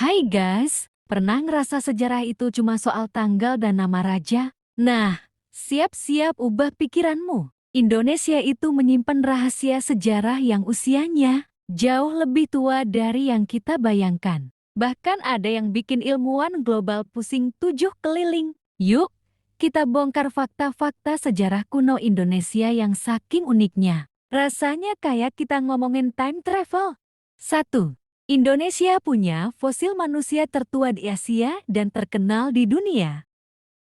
Hai guys, pernah ngerasa sejarah itu cuma soal tanggal dan nama raja? Nah, siap-siap ubah pikiranmu. Indonesia itu menyimpan rahasia sejarah yang usianya jauh lebih tua dari yang kita bayangkan. Bahkan ada yang bikin ilmuwan global pusing tujuh keliling. Yuk, kita bongkar fakta-fakta sejarah kuno Indonesia yang saking uniknya. Rasanya kayak kita ngomongin time travel. 1. Indonesia punya fosil manusia tertua di Asia dan terkenal di dunia.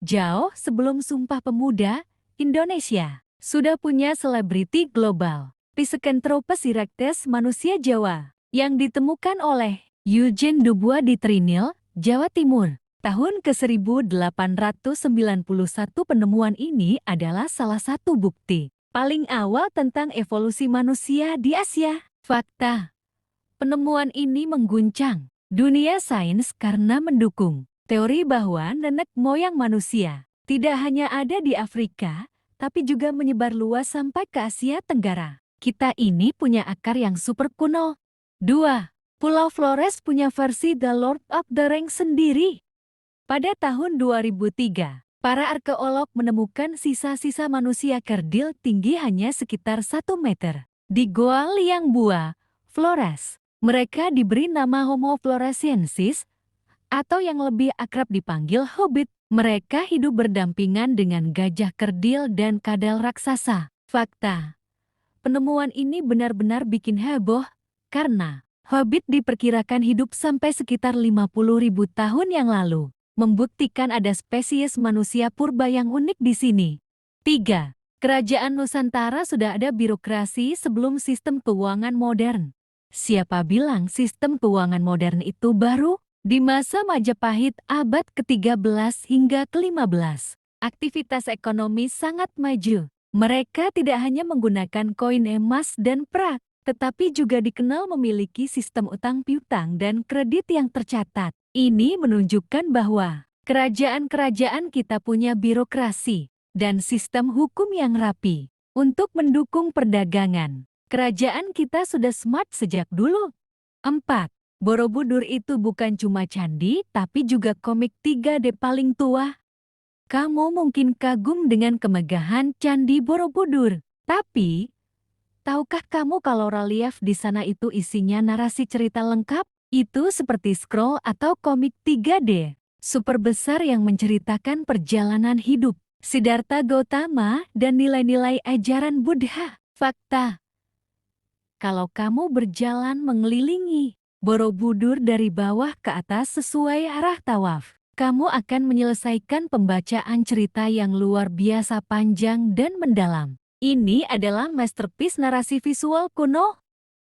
Jauh sebelum Sumpah Pemuda, Indonesia sudah punya selebriti global. Pithecanthropus erectus manusia Jawa yang ditemukan oleh Eugene Dubois di Trinil, Jawa Timur. Tahun ke-1891 penemuan ini adalah salah satu bukti paling awal tentang evolusi manusia di Asia. Fakta. Penemuan ini mengguncang dunia sains karena mendukung teori bahwa nenek moyang manusia tidak hanya ada di Afrika, tapi juga menyebar luas sampai ke Asia Tenggara. Kita ini punya akar yang super kuno. 2. Pulau Flores punya versi The Lord of the Rings sendiri. Pada tahun 2003, para arkeolog menemukan sisa-sisa manusia kerdil tinggi hanya sekitar 1 meter di Goa Liangbua, Flores. Mereka diberi nama Homo floresiensis, atau yang lebih akrab dipanggil Hobbit. Mereka hidup berdampingan dengan gajah kerdil dan kadal raksasa. Fakta. Penemuan ini benar-benar bikin heboh, karena Hobbit diperkirakan hidup sampai sekitar 50.000 tahun yang lalu, membuktikan ada spesies manusia purba yang unik di sini. 3. Kerajaan Nusantara sudah ada birokrasi sebelum sistem keuangan modern. Siapa bilang sistem keuangan modern itu baru? Di masa Majapahit abad ke-13 hingga ke-15, aktivitas ekonomi sangat maju. Mereka tidak hanya menggunakan koin emas dan perak, tetapi juga dikenal memiliki sistem utang piutang dan kredit yang tercatat. Ini menunjukkan bahwa kerajaan-kerajaan kita punya birokrasi dan sistem hukum yang rapi untuk mendukung perdagangan. Kerajaan kita sudah smart sejak dulu. 4. Borobudur itu bukan cuma candi, tapi juga komik 3D paling tua. Kamu mungkin kagum dengan kemegahan Candi Borobudur. Tapi, tahukah kamu kalau relief di sana itu isinya narasi cerita lengkap? Itu seperti scroll atau komik 3D. Super besar yang menceritakan perjalanan hidup Siddhartha Gautama dan nilai-nilai ajaran Buddha. Fakta. Kalau kamu berjalan mengelilingi Borobudur dari bawah ke atas sesuai arah tawaf, kamu akan menyelesaikan pembacaan cerita yang luar biasa panjang dan mendalam. Ini adalah masterpiece narasi visual kuno.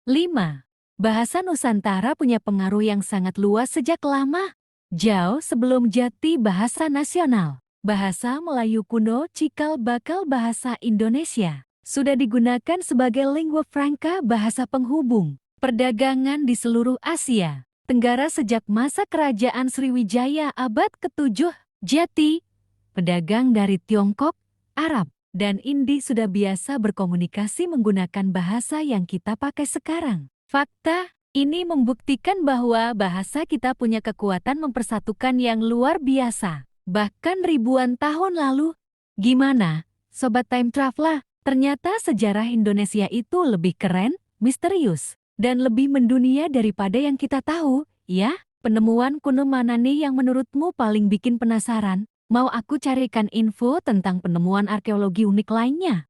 5. Bahasa Nusantara punya pengaruh yang sangat luas sejak lama. Jauh sebelum jadi bahasa nasional, bahasa Melayu kuno cikal bakal bahasa Indonesia sudah digunakan sebagai lingua franca, bahasa penghubung perdagangan di seluruh Asia Tenggara sejak masa kerajaan Sriwijaya abad ke-7. Jadi, pedagang dari Tiongkok, Arab, dan Indi sudah biasa berkomunikasi menggunakan bahasa yang kita pakai sekarang. Fakta, ini membuktikan bahwa bahasa kita punya kekuatan mempersatukan yang luar biasa, bahkan ribuan tahun lalu. Gimana, Sobat Time Traveler? Ternyata sejarah Indonesia itu lebih keren, misterius, dan lebih mendunia daripada yang kita tahu, ya? Penemuan kuno mana nih yang menurutmu paling bikin penasaran? Mau aku carikan info tentang penemuan arkeologi unik lainnya?